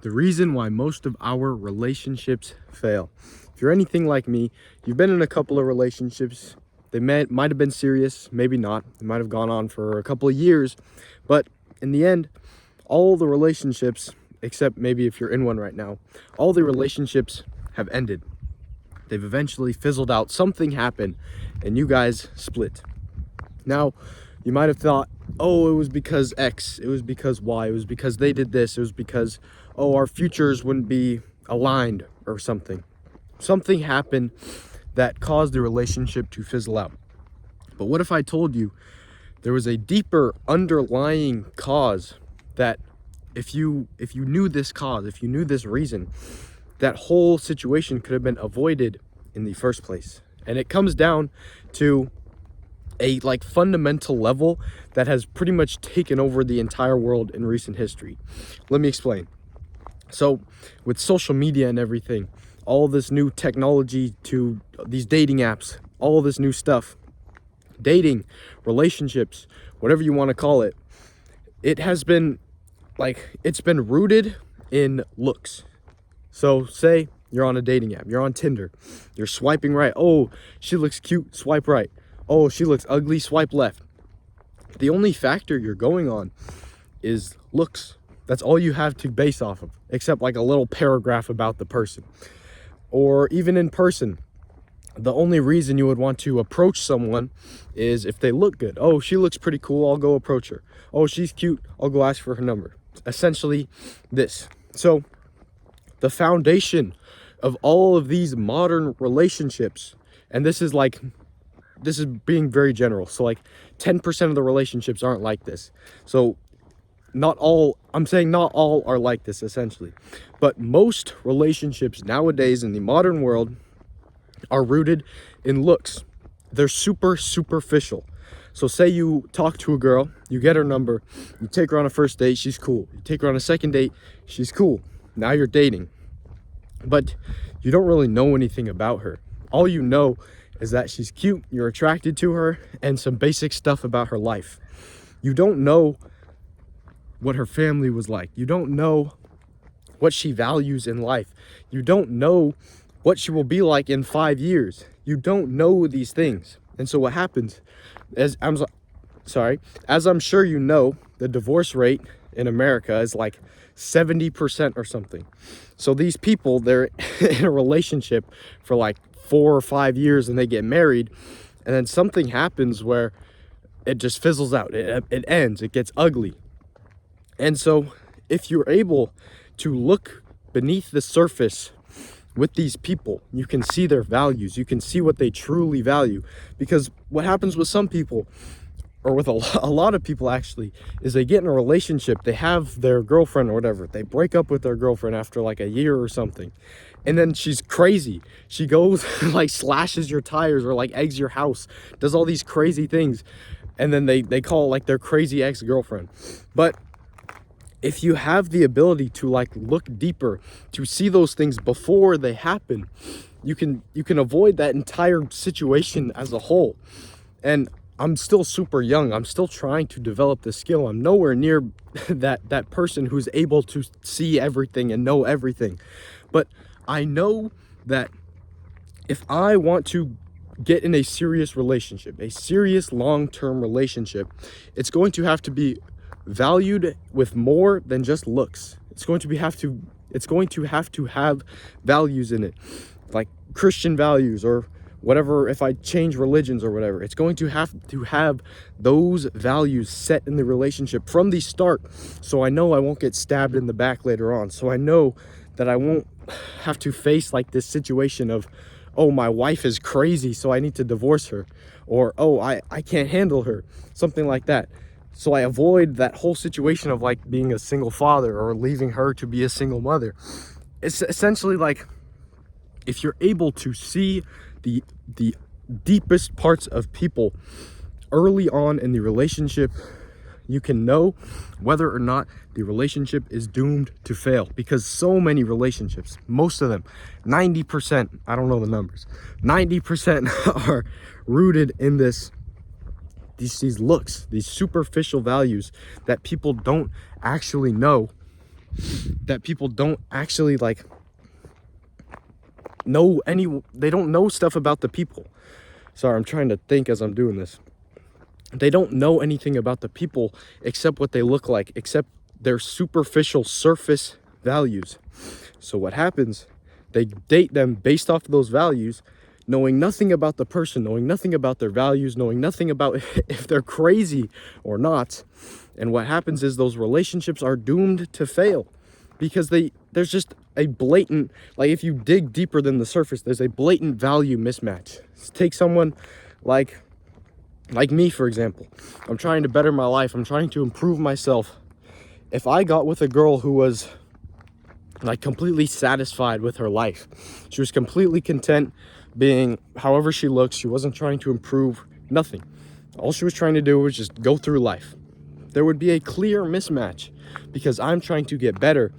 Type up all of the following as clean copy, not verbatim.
the reason why most of our relationships fail. If you're anything like me, you've been in a couple of relationships. They might have been serious, maybe not. They might have gone on for a couple of years, but in the end, all the relationships, except maybe if you're in one right now, all the relationships have ended. They've eventually fizzled out. Something happened and you guys split. Now, you might have thought, oh, it was because X, it was because Y, it was because they did this, it was because, oh, our futures wouldn't be aligned or something. Something happened that caused the relationship to fizzle out. But what if I told you there was a deeper underlying cause that if you knew this cause, if you knew this reason, that whole situation could have been avoided in the first place? And it comes down to a fundamental level that has pretty much taken over the entire world in recent history. Let me explain. So with social media and everything, all this new technology to these dating apps, all this new stuff, dating, relationships, whatever you want to call it, it has been it's been rooted in looks. So say you're on a dating app, you're on Tinder, you're swiping right. Oh, she looks cute, swipe right. Oh, she looks ugly, swipe left. The only factor you're going on is looks. That's all you have to base off of, except like a little paragraph about the person. Or even in person, the only reason you would want to approach someone is if they look good. Oh, she looks pretty cool, I'll go approach her. Oh, she's cute, I'll go ask for her number. Essentially this. So the foundation of all of these modern relationships, and this is being very general, so 10% of the relationships aren't like this. So I'm saying not all are like this essentially, but most relationships nowadays in the modern world are rooted in looks. They're super superficial. So say you talk to a girl, you get her number, you take her on a first date, she's cool. You take her on a second date, she's cool. Now you're dating, but you don't really know anything about her. All you know is that she's cute, you're attracted to her, and some basic stuff about her life. You don't know what her family was like. You don't know what she values in life. You don't know what she will be like in 5 years. You don't know these things. And so what happens, as I'm sure you know, the divorce rate in America is 70% or something. So these people, they're in a relationship for 4 or 5 years and they get married, and then something happens where it just fizzles out. It ends, it gets ugly. And so if you're able to look beneath the surface with these people, you can see their values, you can see what they truly value. Because what happens with some people, or with a lot of people actually, is they get in a relationship, they have their girlfriend or whatever, they break up with their girlfriend after a year or something, and then she's crazy. She goes slashes your tires or eggs your house, does all these crazy things, and then they call it their crazy ex-girlfriend. But if you have the ability to look deeper, to see those things before they happen, you can avoid that entire situation as a whole. And I'm still super young. I'm still trying to develop this skill. I'm nowhere near that person who's able to see everything and know everything. But I know that if I want to get in a serious relationship, a serious long-term relationship, it's going to have to be valued with more than just looks. It's going to have to have values in it, like Christian values or whatever. If I change religions or whatever, it's going to have those values set in the relationship from the start, so I know I won't get stabbed in the back later on. So I know that I won't have to face this situation of, oh, my wife is crazy, so I need to divorce her, or oh, I can't handle her, something like that. So I avoid that whole situation of being a single father or leaving her to be a single mother. It's essentially if you're able to see the deepest parts of people early on in the relationship, you can know whether or not the relationship is doomed to fail. Because so many relationships, most of them, 90%, I don't know the numbers, 90% are rooted in these looks, these superficial values that people don't actually know that people don't actually like they don't know stuff about the people. Sorry, I'm trying to think as I'm doing this. They don't know anything about the people except what they look like, except their superficial surface values. So what happens, they date them based off of those values, knowing nothing about the person, knowing nothing about their values, knowing nothing about if they're crazy or not. And what happens is those relationships are doomed to fail because there's just a blatant, like if you dig deeper than the surface, there's a blatant value mismatch. Take someone like me, for example. I'm trying to better my life. I'm trying to improve myself. If I got with a girl who was like completely satisfied with her life, she was completely content being however she looks, she wasn't trying to improve, nothing. All she was trying to do was just go through life. There would be a clear mismatch because I'm trying to get better,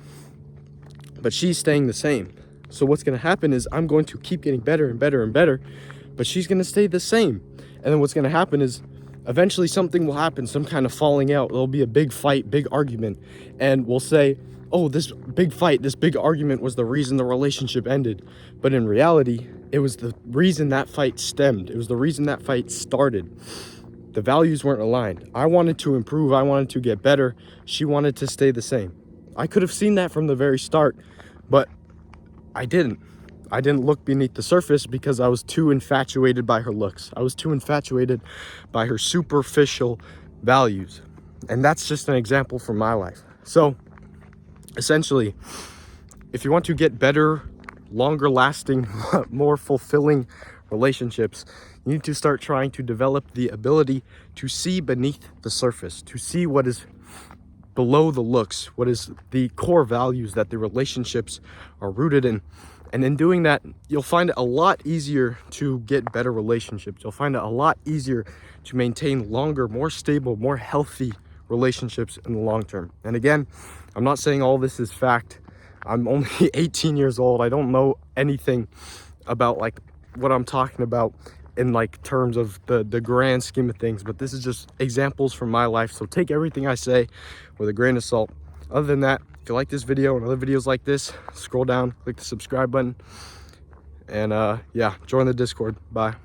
but she's staying the same. So what's going to happen is I'm going to keep getting better and better and better, but she's going to stay the same. And then what's going to happen is eventually something will happen, some kind of falling out. There'll be a big fight, big argument, and we'll say, oh, this big fight, this big argument was the reason the relationship ended. But in reality, it was the reason that fight stemmed. It was the reason that fight started. The values weren't aligned. I wanted to improve. I wanted to get better. She wanted to stay the same. I could have seen that from the very start, but I didn't. I didn't look beneath the surface because I was too infatuated by her looks. I was too infatuated by her superficial values. And that's just an example from my life. So essentially, if you want to get better, longer lasting, more fulfilling relationships, you need to start trying to develop the ability to see beneath the surface, to see what is below the looks, what is the core values that the relationships are rooted in. And in doing that, you'll find it a lot easier to get better relationships. You'll find it a lot easier to maintain longer, more stable, more healthy relationships in the long term. And again, I'm not saying all this is fact. I'm only 18 years old. I don't know anything about like what I'm talking about in like terms of the grand scheme of things, but this is just examples from my life. So take everything I say with a grain of salt. Other than that, if you like this video and other videos like this, scroll down, click the subscribe button, and yeah, join the Discord. Bye.